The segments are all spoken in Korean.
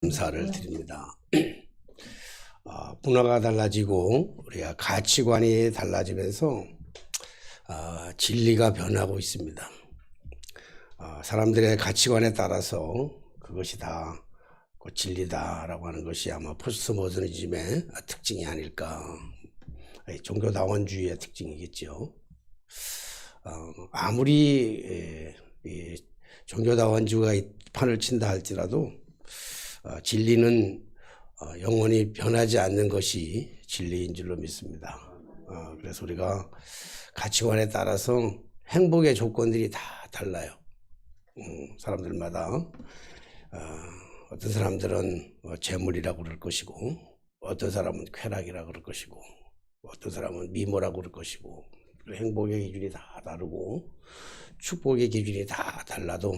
감사를 드립니다. 문화가 달라지고 우리가 가치관이 달라지면서 진리가 변하고 있습니다. 사람들의 가치관에 따라서 그것이 다 진리다라고 하는 것이 아마 포스트 모더니즘의 특징이 아닐까. 종교다원주의의 특징이겠죠. 아무리 종교다원주의가 판을 친다 할지라도 진리는 영원히 변하지 않는 것이 진리인 줄로 믿습니다. 그래서 우리가 가치관에 따라서 행복의 조건들이 다 달라요. 사람들마다 어떤 사람들은 재물이라고 그럴 것이고, 어떤 사람은 쾌락이라고 그럴 것이고, 어떤 사람은 미모라고 그럴 것이고, 행복의 기준이 다 다르고 축복의 기준이 다 달라도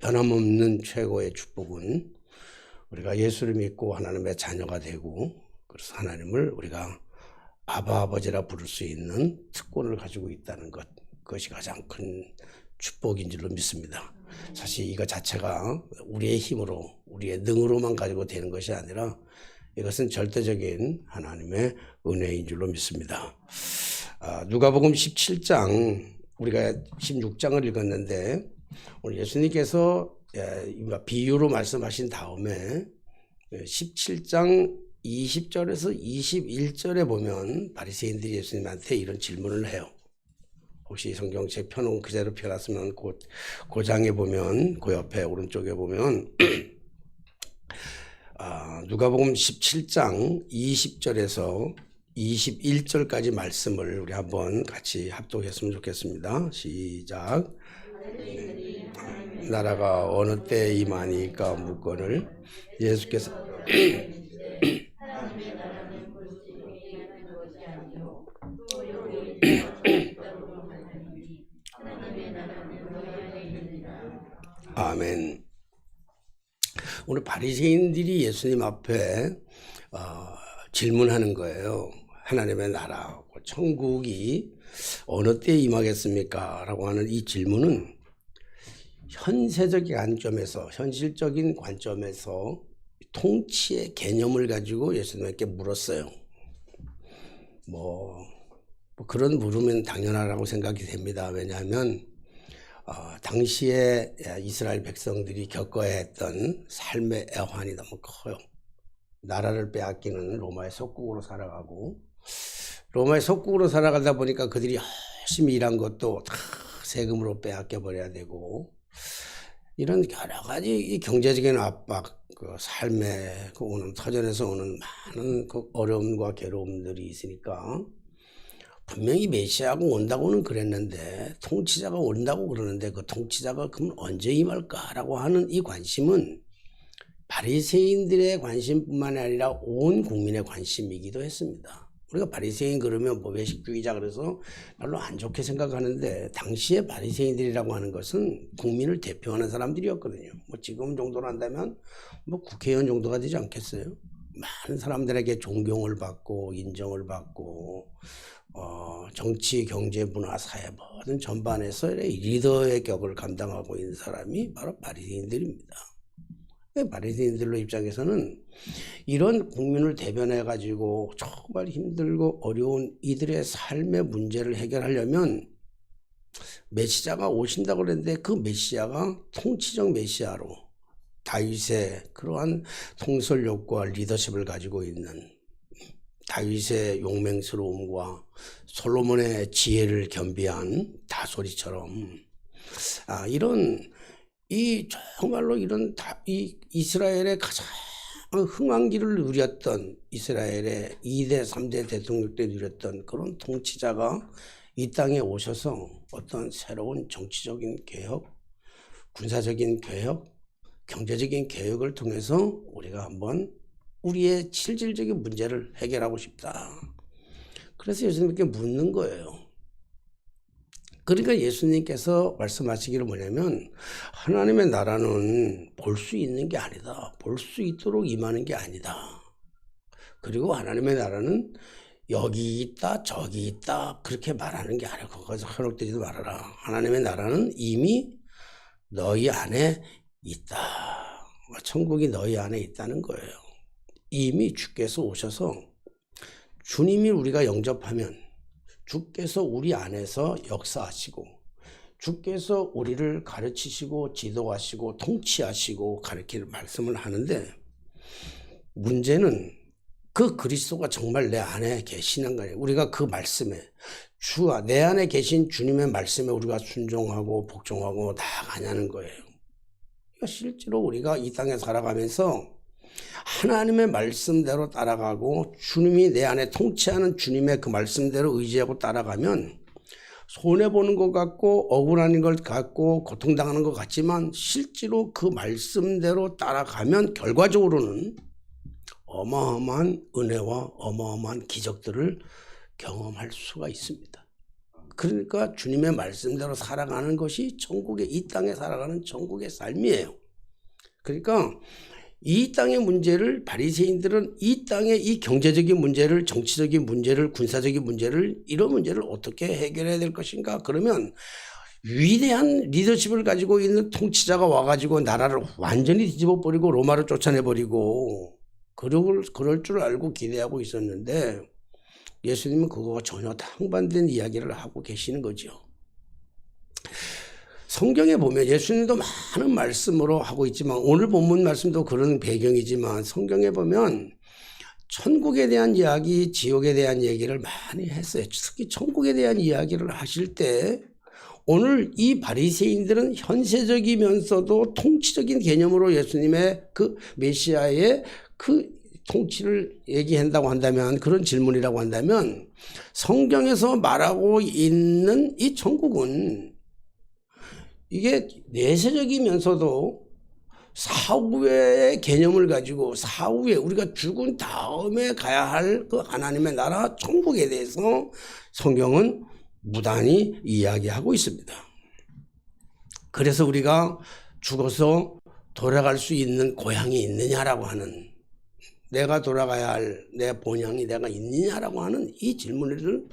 변함없는 최고의 축복은 우리가 예수를 믿고 하나님의 자녀가 되고, 그래서 하나님을 우리가 아바 아버지라 부를 수 있는 특권을 가지고 있다는 것, 그것이 가장 큰 축복인 줄로 믿습니다. 사실 이거 자체가 우리의 힘으로, 우리의 능으로만 가지고 되는 것이 아니라 이것은 절대적인 하나님의 은혜인 줄로 믿습니다. 누가복음 17장, 우리가 16장을 읽었는데 오늘 예수님께서 비유로 말씀하신 다음에 17장 20절에서 21절에 보면 바리새인들이 예수님한테 이런 질문을 해요. 혹시 성경책 펴놓은 그대로 펴놨으면 그 장에 보면, 그 옆에 오른쪽에 보면 누가복음 17장 20절에서 21절까지 말씀을 우리 한번 같이 합독했으면 좋겠습니다. 시작. 나라가 어느 때에 임하니까 묻거늘 예수께서 아멘. 오늘 바리새인들이 예수님 앞에 질문하는 거예요. 하나님의 나라, 천국이 어느 때에 임하겠습니까? 라고 하는 이 질문은 현세적인 관점에서, 현실적인 관점에서 통치의 개념을 가지고 예수님께 물었어요. 그런 물으면 당연하라고 생각이 됩니다. 왜냐하면 당시에 이스라엘 백성들이 겪어야 했던 삶의 애환이 너무 커요. 나라를 빼앗기는 로마의 속국으로 살아가고, 로마의 속국으로 살아가다 보니까 그들이 열심히 일한 것도 다 세금으로 빼앗겨 버려야 되고, 이런 여러 가지 경제적인 압박, 삶에 오는, 터전에서 오는 많은 어려움과 괴로움들이 있으니까 분명히 메시아가 온다고는 그랬는데, 통치자가 온다고 그러는데 그 통치자가 그럼 언제 임할까라고 하는 이 관심은 바리새인들의 관심뿐만 아니라 온 국민의 관심이기도 했습니다. 우리가 바리새인 그러면 외식주의자 그래서 별로 안 좋게 생각하는데, 당시에 바리새인들이라고 하는 것은 국민을 대표하는 사람들이었거든요. 지금 정도로 한다면 국회의원 정도가 되지 않겠어요? 많은 사람들에게 존경을 받고 인정을 받고 정치, 경제, 문화, 사회 모든 전반에서 리더의 격을 감당하고 있는 사람이 바로 바리새인들입니다. 바리새인들로 입장에서는 이런 국민을 대변해 가지고 정말 힘들고 어려운 이들의 삶의 문제를 해결하려면 메시아가 오신다고 그랬는데, 그 메시아가 통치적 메시아로 다윗의 그러한 통솔력과 리더십을 가지고 있는, 다윗의 용맹스러움과 솔로몬의 지혜를 겸비한 다소리처럼 정말로 이 이스라엘의 가장 흥왕기를 누렸던, 이스라엘의 2대 3대 대통령 때 누렸던 그런 통치자가 이 땅에 오셔서 어떤 새로운 정치적인 개혁, 군사적인 개혁, 경제적인 개혁을 통해서 우리가 한번 우리의 실질적인 문제를 해결하고 싶다. 그래서 예수님께 묻는 거예요. 그러니까 예수님께서 말씀하시기를 뭐냐면, 하나님의 나라는 볼 수 있는 게 아니다. 볼 수 있도록 임하는 게 아니다. 그리고 하나님의 나라는 여기 있다 저기 있다 그렇게 말하는 게 아니라, 거기서 현혹되지도 말아라. 하나님의 나라는 이미 너희 안에 있다. 천국이 너희 안에 있다는 거예요. 이미 주께서 오셔서 주님이 우리가 영접하면 주께서 우리 안에서 역사하시고 주께서 우리를 가르치시고 지도하시고 통치하시고 가르칠 말씀을 하는데 문제는 그 그리스도가 정말 내 안에 계시는 거예요. 우리가 그 말씀에 주와 내 안에 계신 주님의 말씀에 우리가 순종하고 복종하고 나아가냐는 거예요. 그러니까 실제로 우리가 이 땅에 살아가면서 하나님의 말씀대로 따라가고 주님이 내 안에 통치하는 주님의 그 말씀대로 의지하고 따라가면 손해보는 것 같고 억울한 것 같고 고통당하는 것 같지만 실제로 그 말씀대로 따라가면 결과적으로는 어마어마한 은혜와 어마어마한 기적들을 경험할 수가 있습니다. 그러니까 주님의 말씀대로 살아가는 것이 천국의 이 땅에 살아가는 천국의 삶이에요. 그러니까 이 땅의 문제를 바리새인들은 이 땅의 이 경제적인 문제를 정치적인 문제를 군사적인 문제를 이런 문제를 어떻게 해결해야 될 것인가 그러면 위대한 리더십을 가지고 있는 통치자가 와가지고 나라를 완전히 뒤집어버리고 로마로 쫓아내버리고 그럴 줄 알고 기대하고 있었는데 예수님은 그거와 전혀 상반된 이야기를 하고 계시는 거죠. 성경에 보면 예수님도 많은 말씀으로 하고 있지만 오늘 본문 말씀도 그런 배경이지만 성경에 보면 천국에 대한 이야기, 지옥에 대한 얘기를 많이 했어요. 특히 천국에 대한 이야기를 하실 때 오늘 이 바리새인들은 현세적이면서도 통치적인 개념으로 예수님의 그 메시아의 그 통치를 얘기한다고 한다면 그런 질문이라고 한다면 성경에서 말하고 있는 이 천국은 이게 내세적이면서도 사후의 개념을 가지고 사후에 우리가 죽은 다음에 가야 할 그 하나님의 나라 천국에 대해서 성경은 무단히 이야기하고 있습니다. 그래서 우리가 죽어서 돌아갈 수 있는 고향이 있느냐라고 하는 내가 돌아가야 할 내 본향이 내가 있느냐라고 하는 이 질문을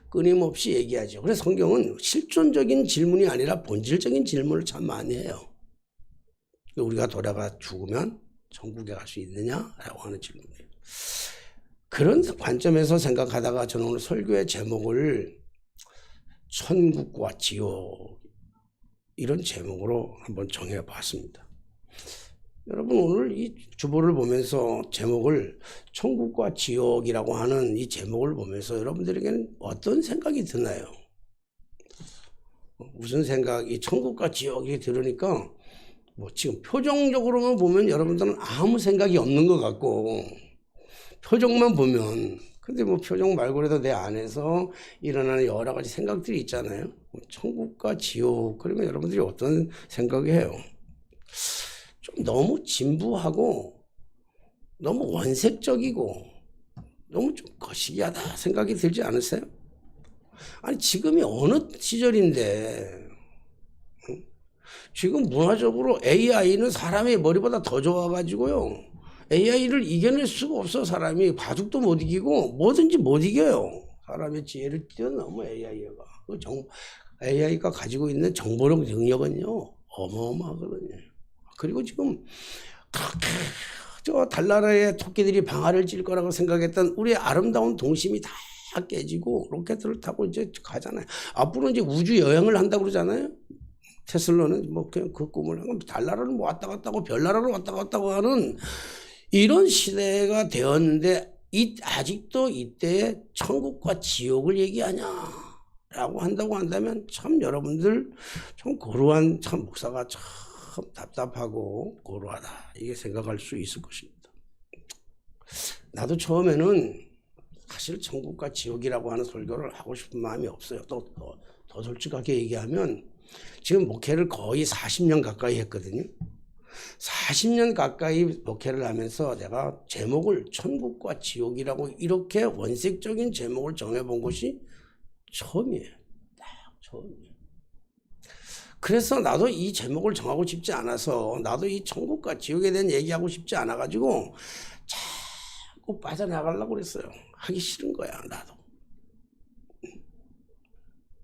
끊임없이 얘기하죠. 그래서 성경은 실존적인 질문이 아니라 본질적인 질문을 참 많이 해요. 우리가 돌아가 죽으면 천국에 갈 수 있느냐라고 하는 질문이에요. 그런 관점에서 생각하다가 저는 오늘 설교의 제목을 천국과 지옥 이런 제목으로 한번 정해봤습니다. 여러분 오늘 이 주보를 보면서 제목을 천국과 지옥이라고 하는 이 제목을 보면서 여러분들에게는 어떤 생각이 드나요? 무슨 생각이 천국과 지옥이 들으니까 뭐 지금 표정적으로만 보면 여러분들은 아무 생각이 없는 것 같고 표정만 보면 근데 뭐 표정 말고라도 내 안에서 일어나는 여러 가지 생각들이 있잖아요. 천국과 지옥 그러면 여러분들이 어떤 생각이에요? 좀 너무 진부하고 너무 원색적이고 너무 좀 거시기하다 생각이 들지 않으세요? 아니 지금이 어느 시절인데 지금 문화적으로 AI는 사람의 머리보다 더 좋아가지고요 AI를 이겨낼 수가 없어. 사람이 바둑도 못 이기고 뭐든지 못 이겨요. 사람의 지혜를 뛰어넘어 AI가 가지고 있는 정보력 능력은요 어마어마하거든요. 그리고 지금 저 달나라의 토끼들이 방아를 찔 거라고 생각했던 우리의 아름다운 동심이 다 깨지고 로켓을 타고 이제 가잖아요. 앞으로 이제 우주 여행을 한다고 그러잖아요. 테슬라는 뭐 그냥 그 꿈을 하고 달나라는 뭐 왔다 갔다 하고 별나라로 왔다 갔다 하는 이런 시대가 되었는데 아직도 이때 천국과 지옥을 얘기하냐라고 한다고 한다면 참 여러분들 참 고루한 참 목사가 참 답답하고 고루하다 이게 생각할 수 있을 것입니다. 나도 처음에는 사실 천국과 지옥이라고 하는 설교를 하고 싶은 마음이 없어요. 더 솔직하게 얘기하면 지금 목회를 거의 40년 가까이 했거든요. 40년 가까이 목회를 하면서 내가 제목을 천국과 지옥이라고 이렇게 원색적인 제목을 정해본 것이 처음이에요. 딱 처음이에요. 그래서 나도 이 제목을 정하고 싶지 않아서 나도 이 천국과 지옥에 대한 얘기하고 싶지 않아가지고 자꾸 빠져나가려고 그랬어요. 하기 싫은 거야 나도.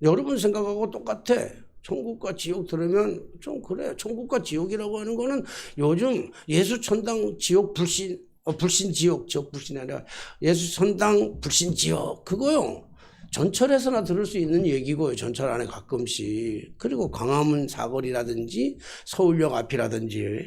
여러분 생각하고 똑같아. 천국과 지옥 들으면 좀 그래. 천국과 지옥이라고 하는 거는 요즘 예수 천당 지옥 불신, 불신 지옥, 지옥 불신이 아니라 예수 천당 불신 지옥, 그거요. 전철에서나 들을 수 있는 얘기고요. 전철 안에 가끔씩. 그리고 광화문 사거리라든지 서울역 앞이라든지.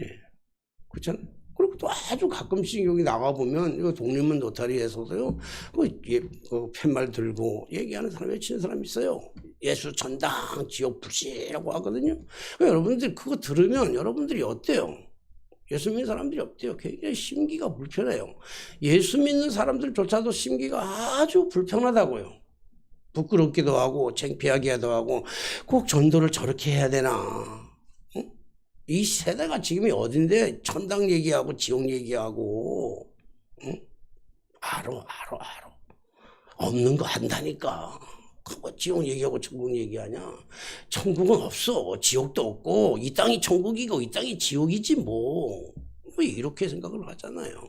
그렇잖아요. 그리고 또 아주 가끔씩 여기 나가보면, 이거 독립문 노타리에서도요, 그 팻말 들고 얘기하는 사람, 외치는 사람이 있어요. 예수 천당 지옥 불씨라고 하거든요. 그러니까 여러분들 그거 들으면 여러분들이 어때요? 예수 믿는 사람들이 어때요? 굉장히 심기가 불편해요. 예수 믿는 사람들조차도 심기가 아주 불편하다고요. 부끄럽기도 하고 창피하기도 하고 꼭 전도를 저렇게 해야 되나. 이 세대가 지금이 어딘데 천당 얘기하고 지옥 얘기하고. 알아. 없는 거 한다니까. 그거 지옥 얘기하고 천국 얘기하냐. 천국은 없어. 지옥도 없고 이 땅이 천국이고 이 땅이 지옥이지 뭐 이렇게 생각을 하잖아요.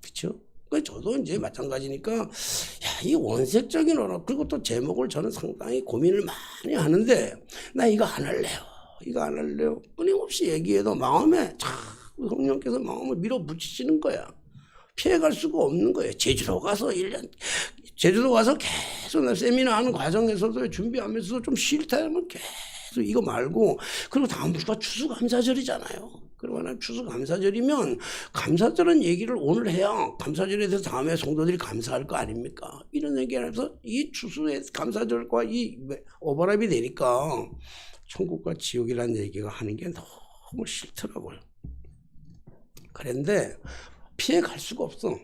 그렇죠? 저도 이제 마찬가지니까, 야, 이 원색적인 언어, 그리고 또 제목을 저는 상당히 고민을 많이 하는데, 나 이거 안 할래요. 끊임없이 얘기해도 마음에 자꾸 성령께서 마음을 밀어붙이시는 거야. 피해갈 수가 없는 거예요. 제주도 가서 계속 나 세미나 하는 과정에서도 준비하면서도 좀 싫다 하면 계속 이거 말고, 그리고 다음 주가 추수감사절이잖아요. 그러나 추수감사절이면 감사절은 얘기를 오늘 해야 감사절에 대해서 다음에 성도들이 감사할 거 아닙니까? 이런 얘기하면서 이 추수의 감사절과 이 오버랩이 되니까 천국과 지옥이라는 얘기가 하는 게 너무 싫더라고요. 그런데 피해 갈 수가 없어.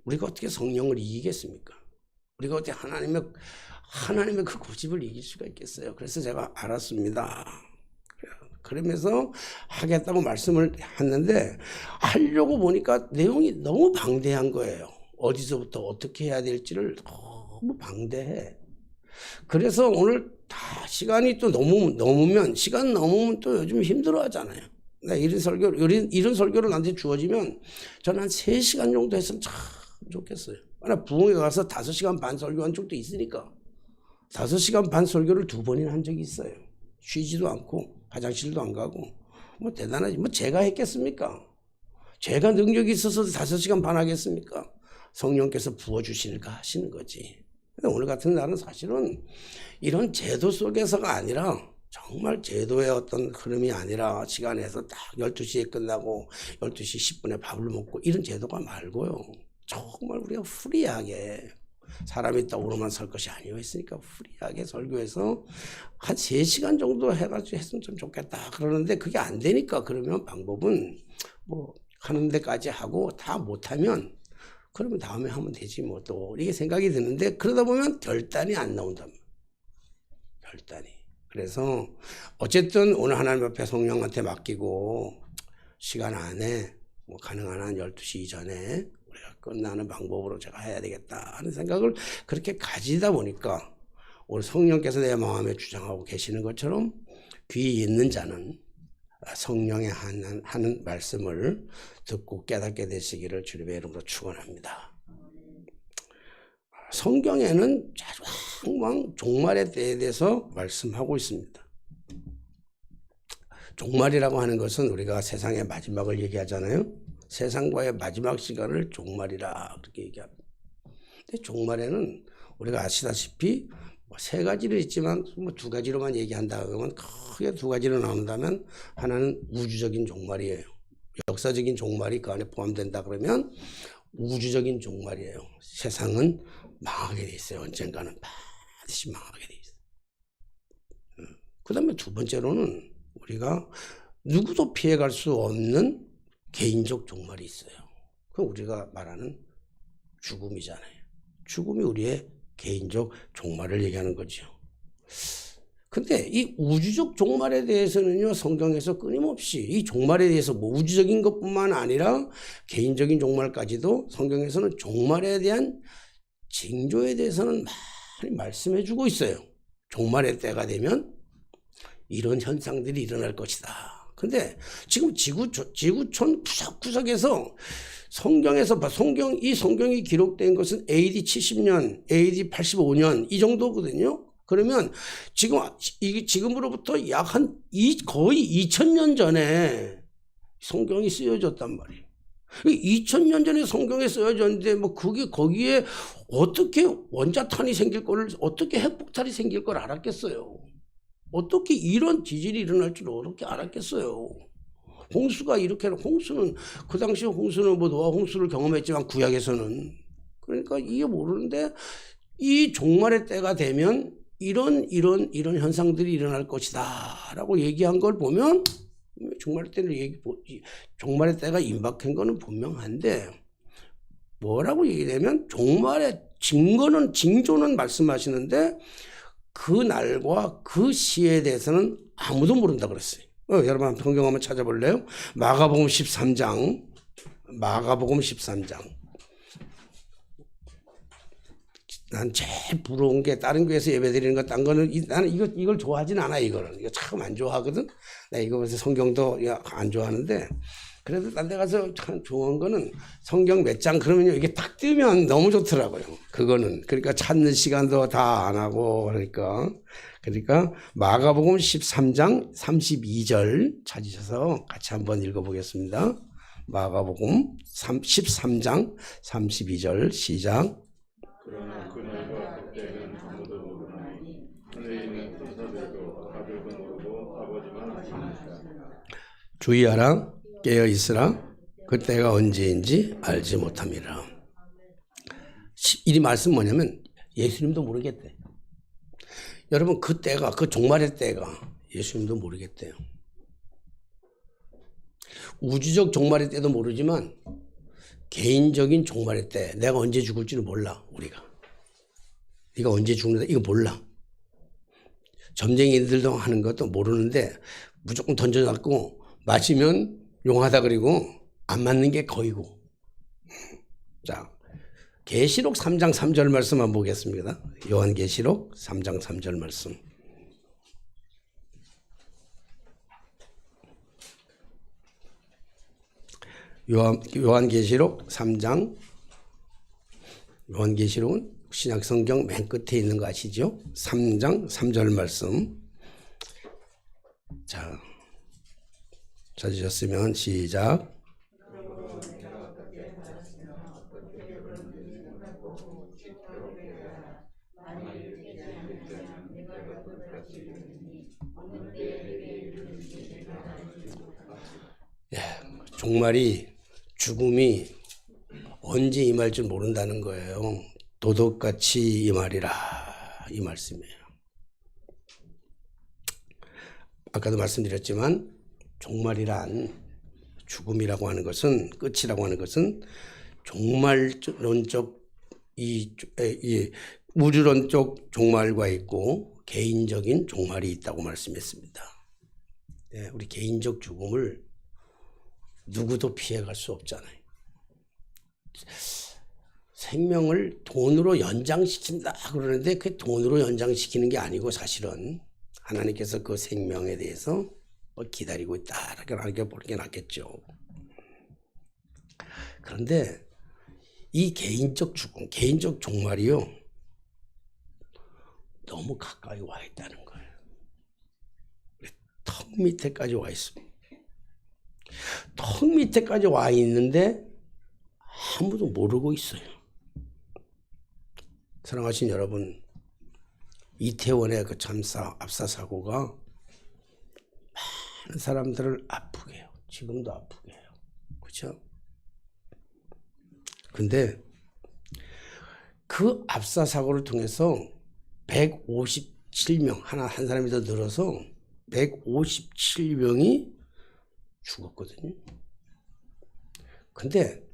우리가 어떻게 성령을 이기겠습니까? 우리가 어떻게 하나님의 그 고집을 이길 수가 있겠어요? 그래서 제가 알았습니다. 그러면서 하겠다고 말씀을 했는데, 하려고 보니까 내용이 너무 방대한 거예요. 어디서부터 어떻게 해야 될지를 너무 방대해. 그래서 오늘 다 시간이 또 넘으면 또 요즘 힘들어 하잖아요. 이런 설교를 나한테 주어지면 저는 한 3시간 정도 했으면 참 좋겠어요. 나 부흥회 가서 5시간 반 설교한 적도 있으니까 5시간 반 설교를 2번이나 한 적이 있어요. 쉬지도 않고 화장실도 안 가고. 뭐 대단하지. 뭐 제가 했겠습니까? 제가 능력이 있어서 5시간 반 하겠습니까? 성령께서 부어주시니까 하시는 거지. 근데 오늘 같은 날은 사실은 이런 제도 속에서가 아니라, 정말 제도의 어떤 흐름이 아니라 시간에서 딱 12시에 끝나고 12시 10분에 밥을 먹고 이런 제도가 말고요. 정말 우리가 프리하게, 사람이 떡으로만 살 것이 아니었으니까 프리하게 설교해서 한 3시간 정도 해가지고 했으면 좀 좋겠다 그러는데, 그게 안 되니까, 그러면 방법은 뭐 하는 데까지 하고 다 못하면 그러면 다음에 하면 되지 뭐, 또 이게 생각이 드는데, 그러다 보면 결단이 안 나온단 말이에요. 결단이. 그래서 어쨌든 오늘 하나님 앞에 성령한테 맡기고 시간 안에 뭐 가능한 한 12시 이전에 우리가 끝나는 방법으로 제가 해야 되겠다 하는 생각을 그렇게 가지다 보니까, 오늘 성령께서 내 마음에 주장하고 계시는 것처럼 귀 있는 자는 성령의 하는 말씀을 듣고 깨닫게 되시기를 주님의 이름으로 축원합니다. 성경에는 항상 종말의 때에 대해서 말씀하고 있습니다. 종말이라고 하는 것은 우리가 세상의 마지막을 얘기하잖아요. 세상과의 마지막 시간을 종말이라 그렇게 얘기합니다. 근데 종말에는 우리가 아시다시피 뭐 3가지를 있지만 뭐 2가지로만 얘기한다 그러면 크게 2가지로 나눈다면, 하나는 우주적인 종말이에요. 역사적인 종말이 그 안에 포함된다 그러면 우주적인 종말이에요. 세상은 망하게 돼 있어요. 언젠가는 반드시 망하게 돼 있어요. 그 다음에 2번째로는 우리가 누구도 피해갈 수 없는 개인적 종말이 있어요. 그 우리가 말하는 죽음이잖아요. 죽음이 우리의 개인적 종말을 얘기하는 거죠. 근데 이 우주적 종말에 대해서는요, 성경에서 끊임없이 이 종말에 대해서 뭐 우주적인 것뿐만 아니라 개인적인 종말까지도 성경에서는 종말에 대한 징조에 대해서는 많이 말씀해 주고 있어요. 종말의 때가 되면 이런 현상들이 일어날 것이다. 근데 지금 지구촌 구석구석에서 성경에서 이 성경이 기록된 것은 AD 70년, AD 85년 이 정도거든요. 그러면 지금으로부터 거의 2000년 전에 성경이 쓰여졌단 말이에요. 2000년 전에 성경에 쓰여졌는데 뭐 그게 거기에 어떻게 원자탄이 생길 거를, 어떻게 핵폭탄이 생길 걸 알았겠어요? 어떻게 이런 지진이 일어날 줄 어떻게 알았겠어요? 홍수가 이렇게, 홍수는 그 당시 홍수는 뭐 노아 홍수를 경험했지만 구약에서는, 그러니까 이게 모르는데 이 종말의 때가 되면 이런 현상들이 일어날 것이다라고 얘기한 걸 보면 종말의 때가 임박한 거는 분명한데, 뭐라고 얘기하면 종말의 징조는 말씀하시는데 그 날과 그 시에 대해서는 아무도 모른다 그랬어요. 여러분 성경 한번 찾아볼래요? 마가복음 13장. 난 제일 부러운 게 다른 교회에서 예배드리는 거, 딴 거는 나는 이걸 좋아하진 않아. 이거 참 안 좋아하거든. 나 이거 그래서 성경도 안 좋아하는데, 그래도 딴 데 가서 참 좋은 거는 성경 몇 장 그러면요 이게 딱 뜨면 너무 좋더라고요. 그거는 그러니까 찾는 시간도 다 안 하고, 그러니까 마가복음 13장 32절 찾으셔서 같이 한번 읽어보겠습니다. 마가복음 13장 32절 시작. 그러나 그날과 그때는 아무도 모르나니 하늘에 있는 천사들도 아들도 모르고 아버지만 아십니다. 주의하라, 깨어 있으라, 그때가 언제인지 알지 못함이라. 이 말씀 뭐냐면 예수님도 모르겠대. 여러분 그 때가, 그 종말의 때가 예수님도 모르겠대요. 우주적 종말의 때도 모르지만 개인적인 종말의 때, 내가 언제 죽을지는 몰라. 우리가 네가 언제 죽는다 이거 몰라. 점쟁이들도 하는 것도 모르는데 무조건 던져놨고 맞으면 용하다 그리고 안 맞는 게 거의고. 자, 계시록 3장 3절 말씀 한번 보겠습니다. 요한계시록 3장 3절 말씀. 요한계시록 3장. 요한계시록은 신약성경 맨 끝에 있는 거 아시죠? 3장 3절 말씀. 자, 찾으셨으면 시작. 종말이, 죽음이 언제 임할 줄 모른다는 거예요. 도덕같이 임하리라, 이 말씀이에요. 아까도 말씀드렸지만 종말이란, 죽음이라고 하는 것은, 끝이라고 하는 것은 종말론적, 이 우주론적 종말과 있고 개인적인 종말이 있다고 말씀했습니다. 네, 우리 개인적 죽음을 누구도 피해갈 수 없잖아요. 생명을 돈으로 연장시킨다 그러는데 그 돈으로 연장시키는 게 아니고 사실은 하나님께서 그 생명에 대해서 기다리고 있다 이렇게 보는 게 낫겠죠. 그런데 이 개인적 죽음, 개인적 종말이요 너무 가까이 와 있다는 거예요. 턱 밑에까지 와 있습니다. 턱 밑에까지 와 있는데 아무도 모르고 있어요. 사랑하신 여러분, 이태원의 그 압사 사고가 많은 사람들을 아프게 해요. 지금도 아프게 해요. 그렇죠? 근데 그 압사 사고를 통해서 157명, 한 사람이 더 늘어서 157명이 죽었거든요. 근데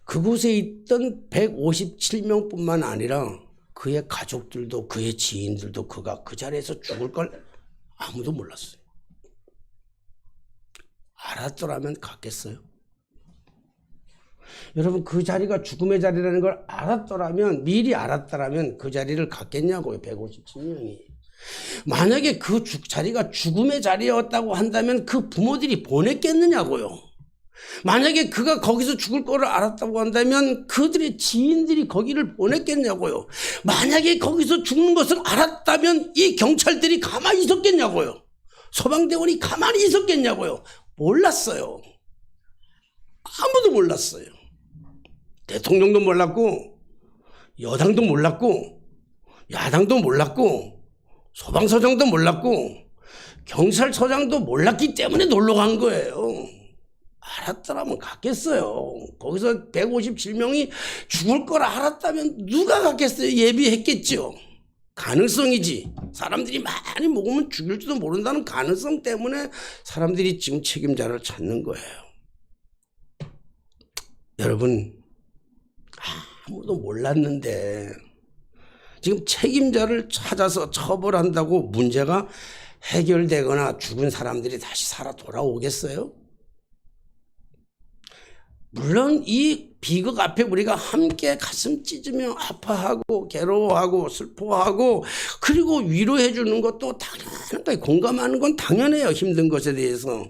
그곳에 있던 157명뿐만 아니라 그의 가족들도, 그의 지인들도 그가 그 자리에서 죽을 걸 아무도 몰랐어요. 알았더라면 갔겠어요? 여러분, 그 자리가 죽음의 자리라는 걸 알았더라면, 미리 알았더라면 그 자리를 갔겠냐고요. 157명이. 만약에 그 자리가 죽음의 자리였다고 한다면 그 부모들이 보냈겠느냐고요. 만약에 그가 거기서 죽을 거를 알았다고 한다면 그들의 지인들이 거기를 보냈겠냐고요. 만약에 거기서 죽는 것을 알았다면 이 경찰들이 가만히 있었겠냐고요. 소방대원이 가만히 있었겠냐고요. 몰랐어요. 아무도 몰랐어요. 대통령도 몰랐고 여당도 몰랐고 야당도 몰랐고 소방서장도 몰랐고 경찰서장도 몰랐기 때문에 놀러 간 거예요. 알았더라면 갔겠어요. 거기서 157명이 죽을 걸 알았다면 누가 갔겠어요? 예비했겠죠. 가능성이지. 사람들이 많이 먹으면 죽일지도 모른다는 가능성 때문에 사람들이 지금 책임자를 찾는 거예요. 여러분, 아무도 몰랐는데 지금 책임자를 찾아서 처벌한다고 문제가 해결되거나 죽은 사람들이 다시 살아 돌아오겠어요? 물론 이 비극 앞에 우리가 함께 가슴 찢으며 아파하고 괴로워하고 슬퍼하고 그리고 위로해 주는 것도 당연하게 공감하는 건 당연해요. 힘든 것에 대해서.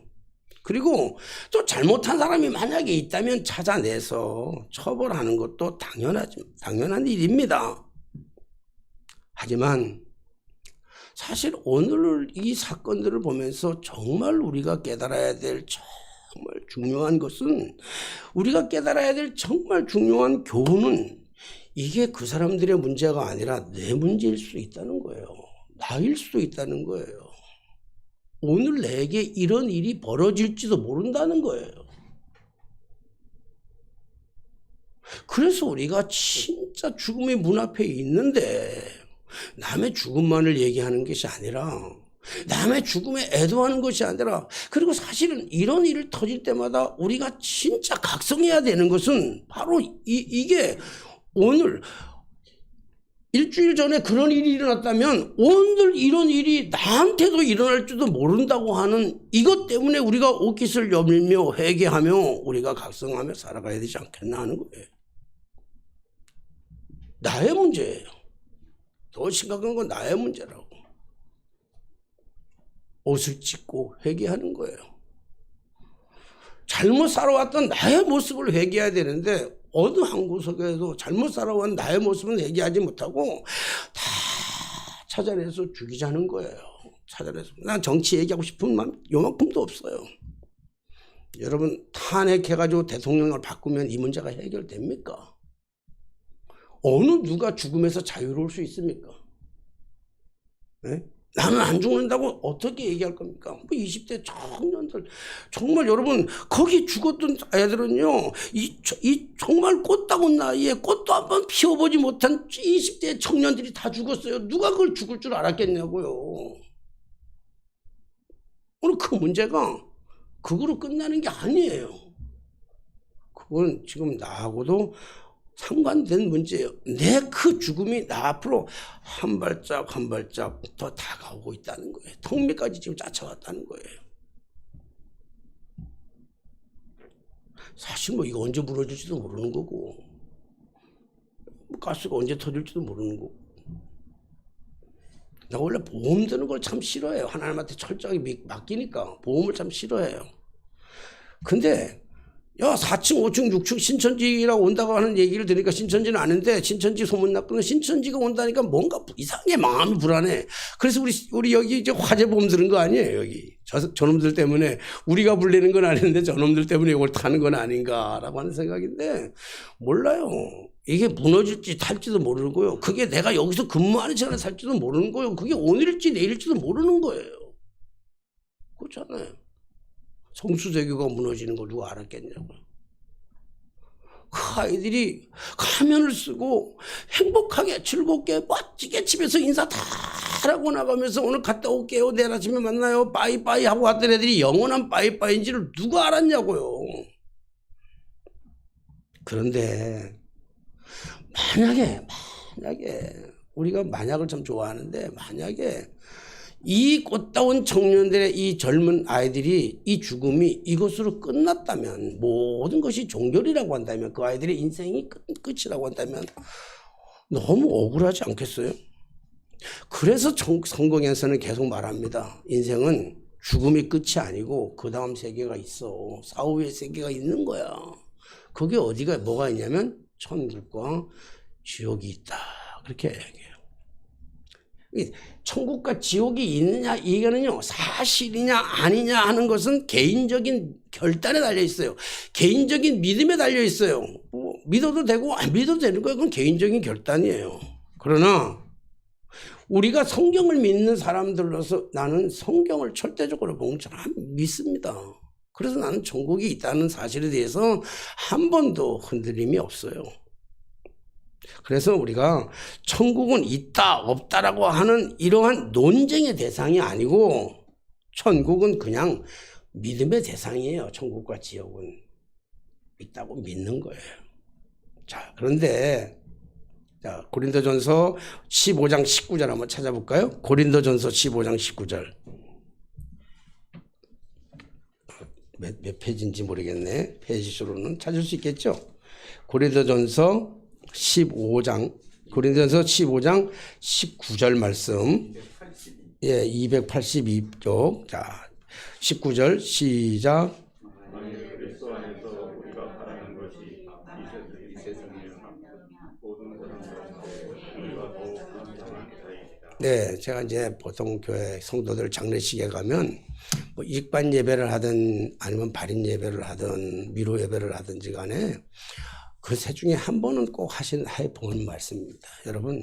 그리고 또 잘못한 사람이 만약에 있다면 찾아내서 처벌하는 것도 당연한 일입니다. 하지만 사실 오늘 이 사건들을 보면서 정말 우리가 깨달아야 될 정말 중요한 것은, 우리가 깨달아야 될 정말 중요한 교훈은 이게 그 사람들의 문제가 아니라 내 문제일 수 있다는 거예요. 나일 수 있다는 거예요. 오늘 내게 이런 일이 벌어질지도 모른다는 거예요. 그래서 우리가 진짜 죽음의 문 앞에 있는데 남의 죽음만을 얘기하는 것이 아니라, 남의 죽음에 애도하는 것이 아니라, 그리고 사실은 이런 일을 터질 때마다 우리가 진짜 각성해야 되는 것은 바로 이게 오늘 일주일 전에 그런 일이 일어났다면 오늘 이런 일이 나한테도 일어날지도 모른다고 하는 이것 때문에 우리가 옷깃을 여밀며 회개하며 우리가 각성하며 살아가야 되지 않겠나 하는 거예요. 나의 문제예요. 더 심각한 건 나의 문제라고. 옷을 찢고 회개하는 거예요. 잘못 살아왔던 나의 모습을 회개해야 되는데 어느 한 구석에도 잘못 살아온 나의 모습은 회개하지 못하고 다 찾아내서 죽이자는 거예요. 찾아내서. 난 정치 얘기하고 싶은 마음 요만큼도 없어요. 여러분, 탄핵해가지고 대통령을 바꾸면 이 문제가 해결됩니까? 어느 누가 죽음에서 자유로울 수 있습니까? 네? 나는 안 죽는다고 어떻게 얘기할 겁니까? 뭐 20대 청년들, 정말 여러분, 거기 죽었던 애들은요, 이 정말 꽃다운 나이에 꽃도 한번 피워보지 못한 20대 청년들이 다 죽었어요. 누가 그걸 죽을 줄 알았겠냐고요. 오늘 그 문제가 그거로 끝나는 게 아니에요. 그건 지금 나하고도 상관된 문제예요. 내 그 죽음이 나 앞으로 한 발짝 한 발짝 더 다가오고 있다는 거예요. 턱밑까지 지금 쫓아왔다는 거예요. 사실 뭐 이거 언제 무너질지도 모르는 거고, 뭐 가스가 언제 터질지도 모르는 거고. 나 원래 보험 드는 걸 참 싫어해요. 하나님한테 철저하게 맡기니까 보험을 참 싫어해요. 근데 야, 4층, 5층, 6층 신천지라고 온다고 하는 얘기를 들으니까 신천지는 아는데, 신천지 소문났거든. 신천지가 온다니까 뭔가 이상하게 마음이 불안해. 그래서 우리 여기 이제 화재보험 들은 거 아니에요, 여기. 저놈들 때문에 우리가 불리는 건 아닌데 저놈들 때문에 이걸 타는 건 아닌가라고 하는 생각인데, 몰라요. 이게 무너질지 탈지도 모르고요. 그게 내가 여기서 근무하는 시간에 살지도 모르는 거예요. 그게 오늘일지 내일일지도 모르는 거예요. 그렇잖아요. 성수대교가 무너지는 걸 누가 알았겠냐고. 그 아이들이 가면을 쓰고 행복하게 즐겁게 멋지게 집에서 인사 다 하고 나가면서 오늘 갔다 올게요, 내일 아침에 만나요, 빠이빠이 하고 왔던 애들이 영원한 빠이빠이인지를 누가 알았냐고요. 그런데 만약에 우리가 만약을 참 좋아하는데, 만약에 이 꽃다운 청년들의 이 젊은 아이들이 이 죽음이 이것으로 끝났다면, 모든 것이 종결이라고 한다면, 그 아이들의 인생이 끝이라고 한다면 너무 억울하지 않겠어요? 그래서 성경에서는 계속 말합니다. 인생은 죽음이 끝이 아니고 그 다음 세계가 있어. 사후의 세계가 있는 거야. 그게 어디가 뭐가 있냐면 천국과 지옥이 있다. 그렇게 얘기해요. 천국과 지옥이 있느냐 이거는요 사실이냐 아니냐 하는 것은 개인적인 결단에 달려 있어요. 개인적인 믿음에 달려 있어요. 믿어도 되고 안 믿어도 되는 거예요. 그건 개인적인 결단이에요. 그러나 우리가 성경을 믿는 사람들로서 나는 성경을 절대적으로 보면 잘 믿습니다. 그래서 나는 천국이 있다는 사실에 대해서 한 번도 흔들림이 없어요. 그래서 우리가 천국은 있다 없다라고 하는 이러한 논쟁의 대상이 아니고 천국은 그냥 믿음의 대상이에요. 천국과 지옥은 있다고 믿는 거예요. 자, 그런데 자, 고린도전서 15장 19절 한번 찾아볼까요? 고린도전서 15장 19절. 몇 페이지인지 모르겠네. 페이지수로는 찾을 수 있겠죠? 고린도전서 15장 19절 말씀. 예, 282쪽. 자, 19절 시작. 만일 그리스도 안에서 우리가 바라는 것이 이 세상의 모든 사람 가운데 우리가 더욱 감사한 자이다. 네, 제가 이제 보통 교회 성도들 장례식에 가면 뭐 일반 예배를 하든 아니면 발인 예배를 하든 미로 예배를 하든지 간에 그 세 중에 한 번은 꼭 해 보는 말씀입니다. 여러분,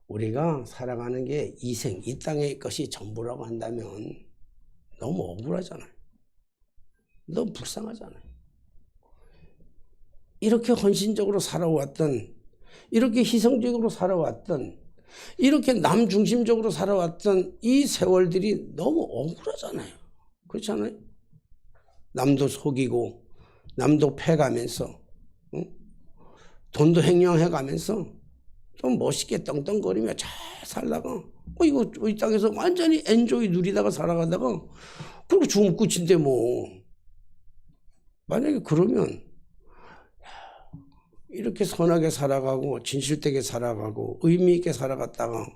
우리가 살아가는 게 이 땅의 것이 전부라고 한다면 너무 억울하잖아요. 너무 불쌍하잖아요. 이렇게 헌신적으로 살아왔던, 이렇게 희생적으로 살아왔던, 이렇게 남 중심적으로 살아왔던 이 세월들이 너무 억울하잖아요. 그렇지 않아요? 남도 속이고 남도 패가면서 돈도 횡령해가면서 좀 멋있게 떵떵거리며 잘 살다가 이거 이 땅에서 완전히 엔조이 누리다가 살아가다가 그리고 죽음 끝인데 뭐 만약에 그러면 이렇게 선하게 살아가고 진실되게 살아가고 의미 있게 살아갔다가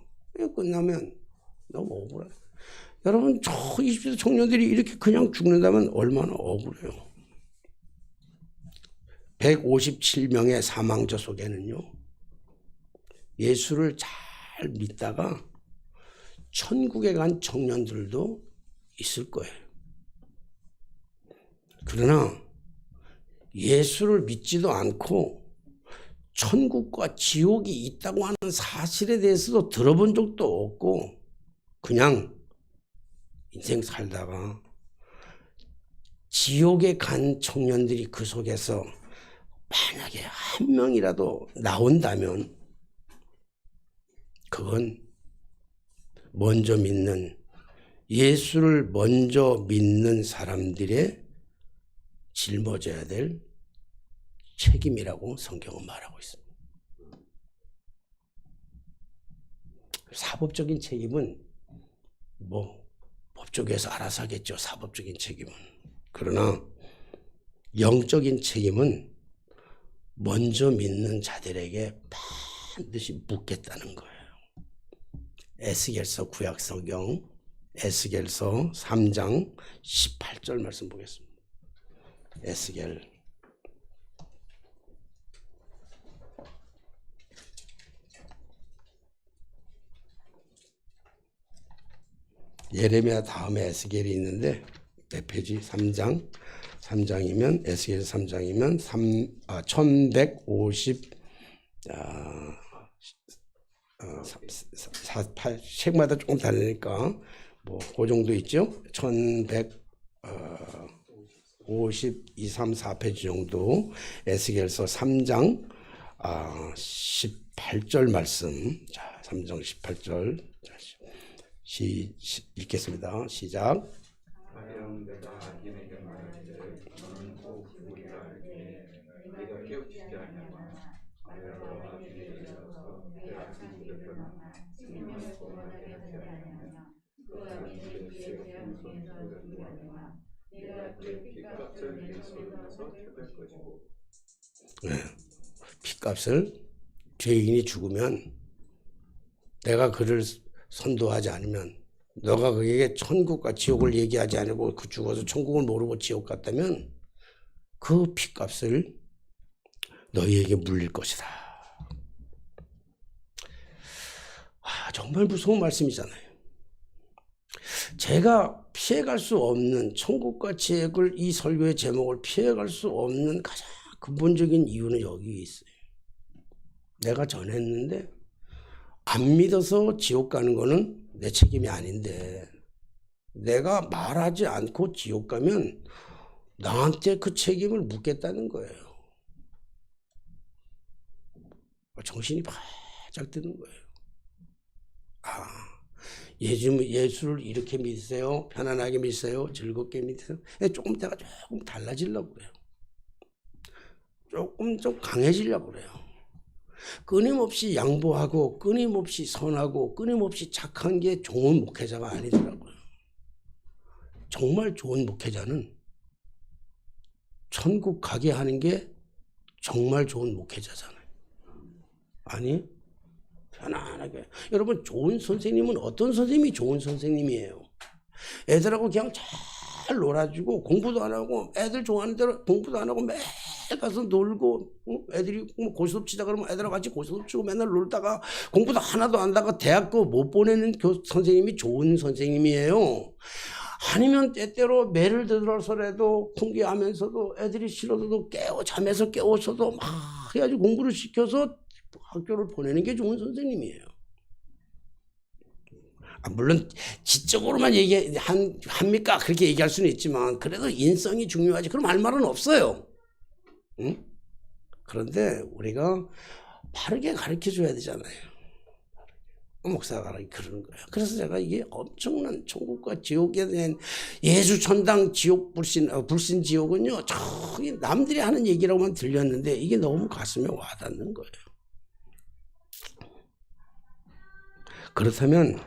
끝나면 너무 억울해요. 여러분 저 20대 청년들이 이렇게 그냥 죽는다면 얼마나 억울해요. 157명의 사망자 속에는요 예수를 잘 믿다가 천국에 간 청년들도 있을 거예요. 그러나 예수를 믿지도 않고 천국과 지옥이 있다고 하는 사실에 대해서도 들어본 적도 없고 그냥 인생 살다가 지옥에 간 청년들이 그 속에서 만약에 한 명이라도 나온다면 그건 먼저 믿는 예수를 먼저 믿는 사람들의 짊어져야 될 책임이라고 성경은 말하고 있습니다. 사법적인 책임은 뭐 법조계에서 알아서 하겠죠. 사법적인 책임은. 그러나 영적인 책임은 먼저 믿는 자들에게 반드시 묻겠다는 거예요. 에스겔서 구약성경 에스겔서 3장 18절 말씀 보겠습니다. 에스겔 예레미야 다음에 에스겔이 있는데 몇 페이지? 3장이면 에스겔 3장이면 1150 책마다 조금 다르니까 뭐 그 정도 있죠. 1152, 3, 4페이지 정도 에스겔서 3장 18절 말씀. 자, 3장 18절 읽겠습니다. 시작. 가령 내가 너에게 말하기를 너는 꼭 우리가 알기에 네가 깨우치지 아니하나 아내와 아들이 일어서 내 아들들을 떠나 스님을 구원하게 하지 아니하며 그 아들들의 죄악 중에서 죽게 하려나 내가 그의 핏값을 내 손에서 택할 것이고. 핏값을 죄인이 죽으면 내가 그를 선도하지 않으면 너가 그에게 천국과 지옥을 얘기하지 않고 그 죽어서 천국을 모르고 지옥 갔다면 그 핏값을 너희에게 물릴 것이다. 정말 무서운 말씀이잖아요. 제가 피해갈 수 없는 천국과 지옥을 이 설교의 제목을 피해갈 수 없는 가장 근본적인 이유는 여기에 있어요. 내가 전했는데 안 믿어서 지옥 가는 거는 내 책임이 아닌데 내가 말하지 않고 지옥 가면 나한테 그 책임을 묻겠다는 거예요. 정신이 바짝 드는 거예요. 예수를 이렇게 믿으세요? 편안하게 믿으세요? 즐겁게 믿으세요? 조금 내가 조금 달라지려고 그래요. 조금 좀 강해지려고 그래요. 끊임없이 양보하고 끊임없이 선하고 끊임없이 착한 게 좋은 목회자가 아니더라고요. 정말 좋은 목회자는 천국 가게 하는 게 정말 좋은 목회자잖아요. 아니? 편안하게. 여러분, 좋은 선생님은 어떤 선생님이 좋은 선생님이에요? 애들하고 그냥 잘 놀아주고 공부도 안 하고 애들 좋아하는 대로 공부도 안 하고 매일 가서 놀고 애들이 고스톱 치자 그러면 애들하고 같이 고스톱 치고 맨날 놀다가 공부도 하나도 안 하다가 대학교 못 보내는 선생님이 좋은 선생님이에요. 아니면 때때로 매를 들어서라도 fun계하면서도 애들이 싫어도 잠에서 깨워서도 막 해가지고 공부를 시켜서 학교를 보내는 게 좋은 선생님이에요. 물론 지적으로만 합니까? 그렇게 얘기할 수는 있지만 그래도 인성이 중요하지. 그럼 할 말은 없어요. 응? 그런데 우리가 바르게 가르쳐줘야 되잖아요. 목사가 그러는 거예요. 그래서 제가 이게 엄청난 천국과 지옥에 대한 예수천당 지옥 불신 지옥은요, 저기 남들이 하는 얘기라고만 들렸는데 이게 너무 가슴에 와닿는 거예요. 그렇다면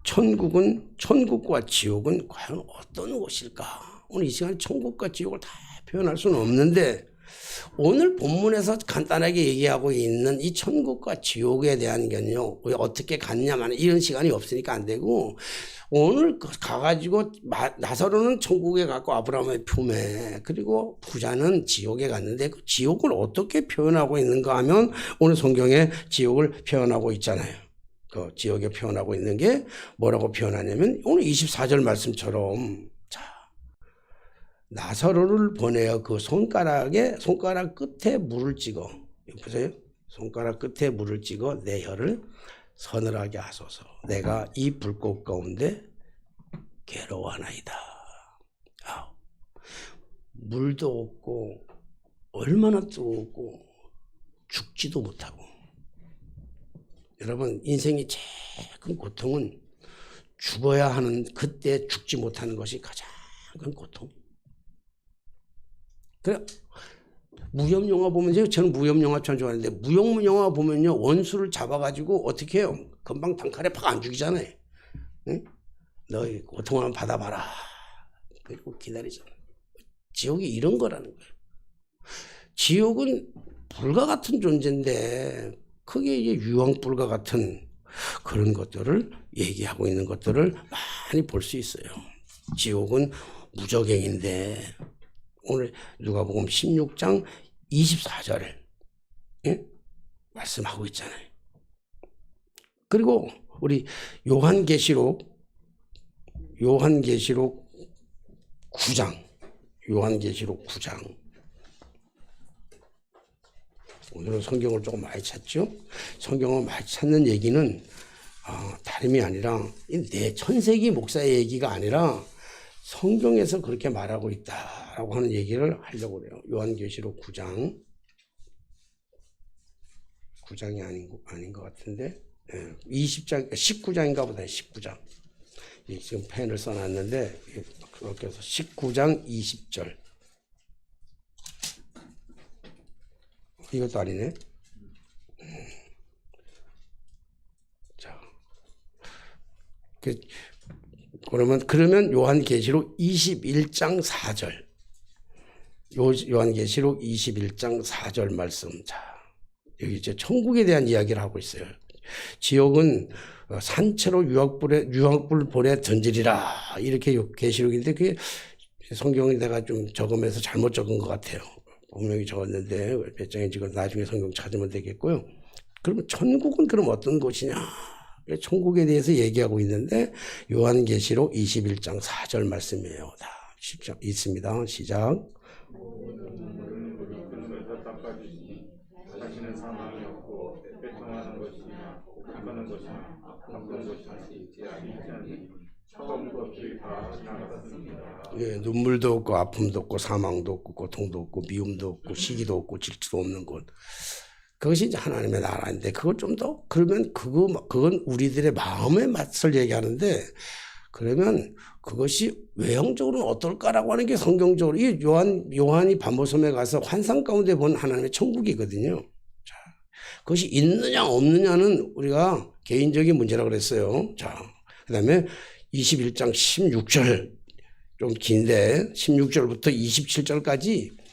천국과 지옥은 과연 어떤 곳일까? 오늘 이 시간 천국과 지옥을 다 표현할 수는 없는데 오늘 본문에서 간단하게 얘기하고 있는 이 천국과 지옥에 대한 건요, 어떻게 갔냐만 이런 시간이 없으니까 안 되고 오늘 가가지고 나사로는 천국에 갔고 아브라함의 품에, 그리고 부자는 지옥에 갔는데 그 지옥을 어떻게 표현하고 있는가 하면 오늘 성경에 지옥을 표현하고 있잖아요. 그 지옥에 표현하고 있는 게 뭐라고 표현하냐면 오늘 24절 말씀처럼 나사로를 보내어 그 손가락 끝에 물을 찍어, 보세요. 손가락 끝에 물을 찍어 내 혀를 서늘하게 하소서. 내가 이 불꽃 가운데 괴로워하나이다. 물도 없고 얼마나 뜨겁고 죽지도 못하고. 여러분, 인생의 제일 큰 고통은 죽어야 하는 그때 죽지 못하는 것이 가장 큰 고통. 그래, 무협 영화 보면요, 저는 무협 영화 참 좋아하는데 무협 영화 보면요, 원수를 잡아가지고 어떻게 해요? 금방 단칼에 팍 안 죽이잖아요. 응? 너희 고통 한번 받아봐라. 그리고 기다리잖아. 지옥이 이런 거라는 거예요. 지옥은 불과 같은 존재인데 크게 이제 유황불과 같은 그런 것들을 얘기하고 있는 것들을 많이 볼 수 있어요. 지옥은 무저갱인데 오늘 누가복음 16장 24절을 말씀하고 있잖아요. 그리고 우리 요한계시록 9장 오늘은 성경을 조금 많이 찾죠. 성경을 많이 찾는 얘기는 다름이 아니라 내 천세기 목사의 얘기가 아니라 성경에서 그렇게 말하고 있다라고 하는 얘기를 하려고 그래요. 요한계시록 9장이 아닌 것 같은데 19장인가 보다. 19장. 지금 펜을 써놨는데 그렇게 해서 19장 20절. 이것도 아니네. 자, 그러면 요한계시록 21장 4절. 요한계시록 21장 4절 말씀. 자, 여기 이제 천국에 대한 이야기를 하고 있어요. 지옥은 산채로 유황불 볼에 던지리라 이렇게 계시록인데 그게 성경이 내가 좀 적으면서 잘못 적은 것 같아요. 분명히 적었는데 몇 장인지 그 나중에 성경 찾으면 되겠고요. 그러면 천국은 그럼 어떤 곳이냐? 천국에 대해서 얘기하고 있는데 요한계시록 21장 4절 말씀이에요. 다 있습니다. 시작. 다시는 사망이 없고 애통하는 것이나 욱하는 것이나 아픈 것이 다시 있지 않니 처음 것들이 다 지나갔습니다. 예, 눈물도 없고 아픔도 없고 사망도 없고 고통도 없고 미움도 없고 시기도 없고 질투도 없는 곳. 그것이 이제 하나님의 나라인데 그걸 좀 더 그러면 그건 우리들의 마음의 맛을 얘기하는데 그러면 그것이 외형적으로는 어떨까라고 하는 게 성경적으로 이 요한이 반모섬에 가서 환상 가운데 본 하나님의 천국이거든요. 자, 그것이 있느냐 없느냐는 우리가 개인적인 문제라고 그랬어요. 자, 그다음에 21장 16절 좀 긴데 16절부터 27절까지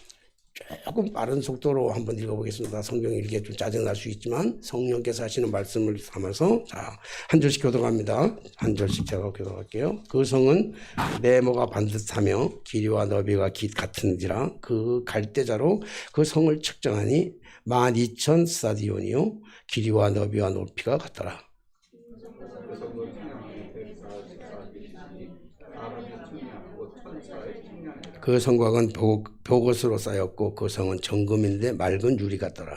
조금 빠른 속도로 한번 읽어보겠습니다. 성경 읽기에 좀 짜증날 수 있지만 성령께서 하시는 말씀을 삼아서 자, 한 절씩 교독합니다. 한 절씩 제가 교독할게요. 그 성은 네모가 반듯하며 길이와 너비가 같은지라 그 갈대자로 그 성을 측정하니 12,000 스타디온이요 길이와 너비와 높이가 같더라. 그 성곽은 벽옷으로 쌓였고 그 성은 정금인데 맑은 유리 같더라.